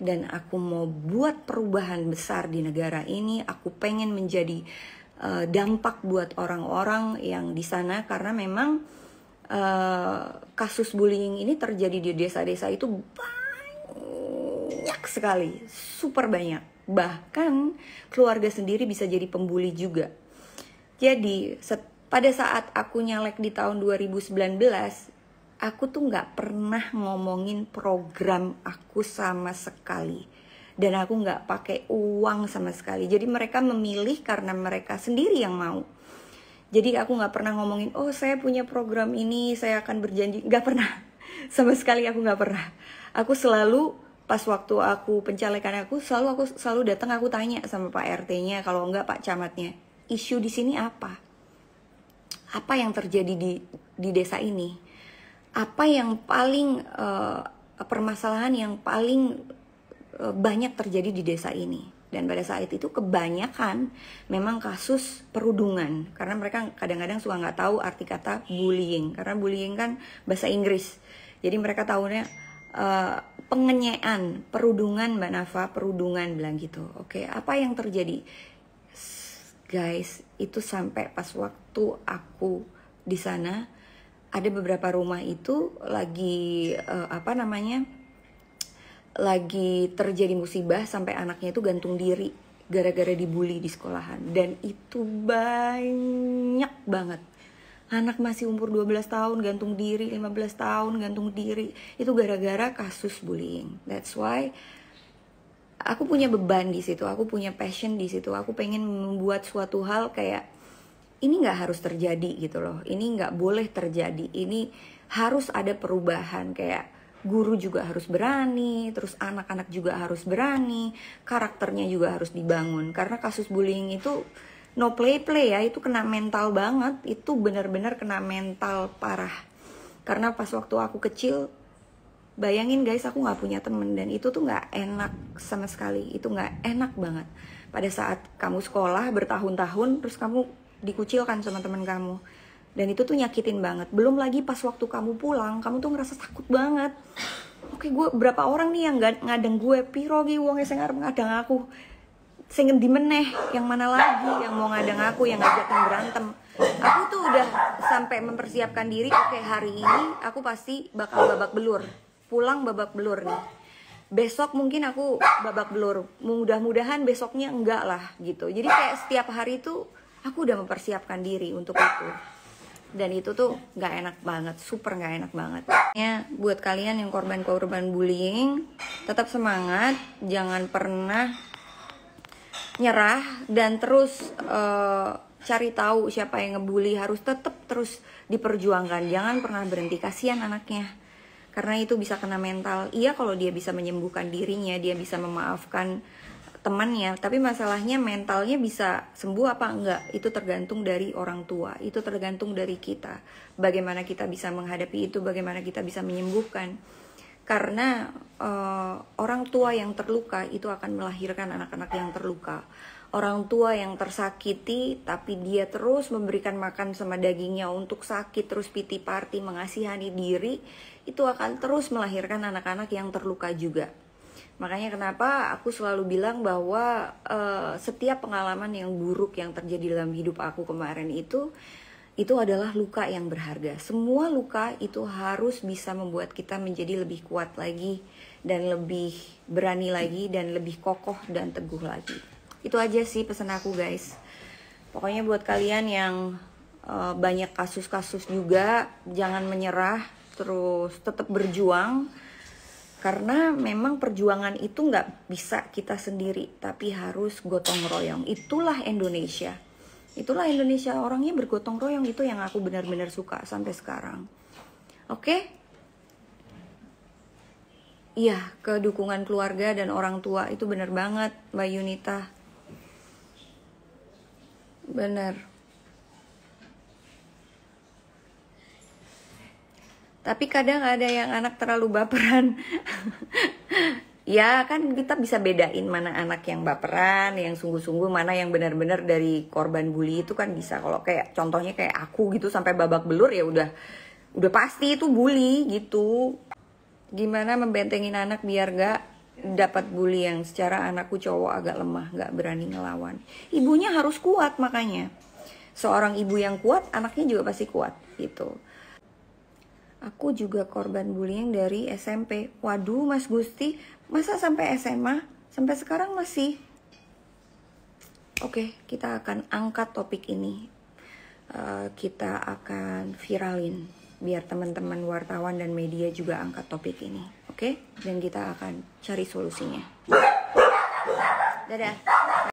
dan aku mau buat perubahan besar di negara ini. Aku pengen menjadi dampak buat orang-orang yang di sana, karena memang kasus bullying ini terjadi di desa-desa itu banyak sekali, super banyak. Bahkan keluarga sendiri bisa jadi pembuli juga. Jadi pada saat aku nyalek di tahun 2019, aku tuh gak pernah ngomongin program aku sama sekali. Dan aku gak pakai uang sama sekali. Jadi mereka memilih karena mereka sendiri yang mau. Jadi aku gak pernah ngomongin, oh saya punya program ini, saya akan berjanji. Gak pernah. Sama sekali aku gak pernah. Aku selalu, pas waktu aku pencalekan aku selalu datang, aku tanya sama Pak RT-nya, kalau enggak Pak Camatnya, isu di sini apa? Apa yang terjadi di desa ini? Apa yang paling permasalahan yang paling banyak terjadi di desa ini? Dan pada saat itu kebanyakan memang kasus perundungan, karena mereka kadang-kadang suka nggak tahu arti kata bullying, karena bullying kan bahasa Inggris, jadi mereka tahunya pengenyaan, perundungan, Mbak Nafa, perundungan bilang gitu. Oke, apa yang terjadi? Guys, itu sampai pas waktu aku di sana, ada beberapa rumah itu lagi lagi terjadi musibah sampai anaknya itu gantung diri gara-gara dibully di sekolahan. Dan itu banyak banget. Anak masih umur 12 tahun gantung diri, 15 tahun gantung diri. Itu gara-gara kasus bullying. That's why aku punya beban di situ, aku punya passion di situ. Aku pengen membuat suatu hal kayak ini nggak harus terjadi gitu loh. Ini nggak boleh terjadi. Ini harus ada perubahan, kayak guru juga harus berani, terus anak-anak juga harus berani, karakternya juga harus dibangun. Karena kasus bullying itu no play ya, itu kena mental banget, itu benar-benar kena mental parah. Karena pas waktu aku kecil, bayangin guys, aku nggak punya temen, dan itu tuh nggak enak sama sekali, itu nggak enak banget. Pada saat kamu sekolah bertahun-tahun, terus kamu dikucilkan sama temen kamu, dan itu tuh nyakitin banget. Belum lagi pas waktu kamu pulang, kamu tuh ngerasa takut banget. Oke, gue berapa orang nih yang ngadeng gue, piro gi wong sing arep ngadeng aku, sing endi meneh, yang mana lagi yang mau ngadeng aku, yang ngajakin berantem. Aku tuh udah sampai mempersiapkan diri, oke, hari ini aku pasti bakal babak belur, pulang babak belur nih. Besok mungkin aku babak belur, mudah-mudahan besoknya enggak lah gitu. Jadi kayak setiap hari tuh aku udah mempersiapkan diri untuk itu. Dan itu tuh gak enak banget, super gak enak banget. Ya, buat kalian yang korban-korban bullying, tetap semangat, jangan pernah nyerah, dan terus cari tahu siapa yang ngebully, harus tetap terus diperjuangkan. Jangan pernah berhenti, kasihan anaknya. Karena itu bisa kena mental. Iya, kalau dia bisa menyembuhkan dirinya, dia bisa memaafkan temannya, tapi masalahnya mentalnya bisa sembuh apa enggak, itu tergantung dari orang tua, itu tergantung dari kita, bagaimana kita bisa menghadapi itu, bagaimana kita bisa menyembuhkan. Karena orang tua yang terluka itu akan melahirkan anak-anak yang terluka. Orang tua yang tersakiti tapi dia terus memberikan makan sama dagingnya untuk sakit, terus pity party, mengasihani diri, itu akan terus melahirkan anak-anak yang terluka juga. Makanya kenapa aku selalu bilang bahwa setiap pengalaman yang buruk yang terjadi dalam hidup aku kemarin itu adalah luka yang berharga. Semua luka itu harus bisa membuat kita menjadi lebih kuat lagi, dan lebih berani lagi, dan lebih kokoh dan teguh lagi. Itu aja sih pesan aku guys. Pokoknya buat kalian yang banyak kasus-kasus juga, jangan menyerah, terus tetap berjuang. Karena memang perjuangan itu nggak bisa kita sendiri, tapi harus gotong royong. Itulah Indonesia. Itulah Indonesia, orangnya bergotong royong, itu yang aku benar-benar suka sampai sekarang. Oke? Iya, kedukungan keluarga dan orang tua itu benar banget, Mbak Yunita. Benar. Tapi kadang ada yang anak terlalu baperan. Ya kan kita bisa bedain mana anak yang baperan, yang sungguh-sungguh, mana yang benar-benar dari korban bully, itu kan bisa. Kalau kayak contohnya kayak aku gitu sampai babak belur, ya udah pasti itu bully gitu. Gimana membentengin anak biar gak dapat bully yang secara anakku cowok agak lemah, nggak berani ngelawan. Ibunya harus kuat, makanya seorang ibu yang kuat, anaknya juga pasti kuat gitu. Aku juga korban bullying dari SMP. Waduh, Mas Gusti, masa sampai SMA? Sampai sekarang masih? Oke, kita akan angkat topik ini. Kita akan viralin biar teman-teman wartawan dan media juga angkat topik ini. Oke? Dan kita akan cari solusinya. Dadah.